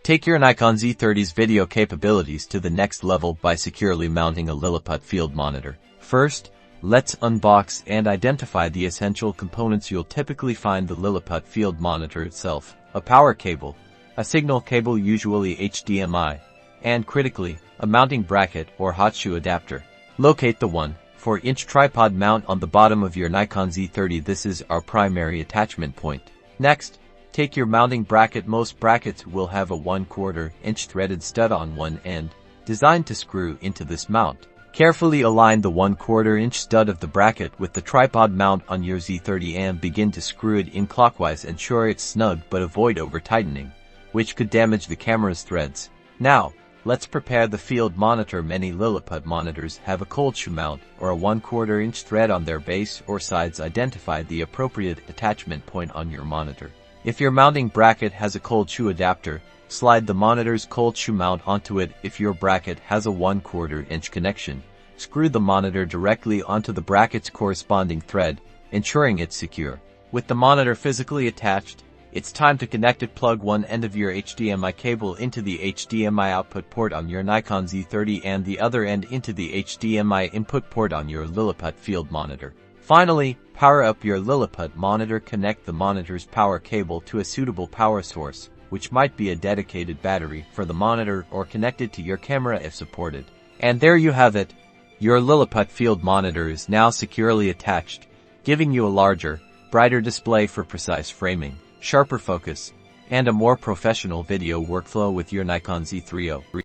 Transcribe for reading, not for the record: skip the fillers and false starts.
Take your Nikon Z30's video capabilities to the next level by securely mounting a Lilliput Field Monitor. First, let's unbox and identify the essential components. You'll typically find the Lilliput Field Monitor itself, a power cable, a signal cable usually HDMI, and critically, a mounting bracket or hot shoe adapter. Locate the 1.4-inch tripod mount on the bottom of your Nikon Z30. This is our primary attachment point. Next, take your mounting bracket. Most brackets will have a 1/4-inch threaded stud on one end, designed to screw into this mount. Carefully align the 1/4-inch stud of the bracket with the tripod mount on your Z30 and begin to screw it in clockwise. Ensure it's snug but avoid over-tightening, which could damage the camera's threads. Now, let's prepare the field monitor. Many Lilliput monitors have a cold shoe mount or a 1/4-inch thread on their base or sides. Identify the appropriate attachment point on your monitor. If your mounting bracket has a cold shoe adapter, slide the monitor's cold shoe mount onto it. If your bracket has a 1/4-inch connection, screw the monitor directly onto the bracket's corresponding thread, ensuring it's secure. With the monitor physically attached, it's time to connect it. Plug one end of your HDMI cable into the HDMI output port on your Nikon Z30 and the other end into the HDMI input port on your Lilliput Field Monitor. Finally, power up your Lilliput monitor. Connect the monitor's power cable to a suitable power source, which might be a dedicated battery for the monitor or connected to your camera if supported. And there you have it. Your Lilliput Field Monitor is now securely attached, giving you a larger, brighter display for precise framing, sharper focus, and a more professional video workflow with your Nikon Z30.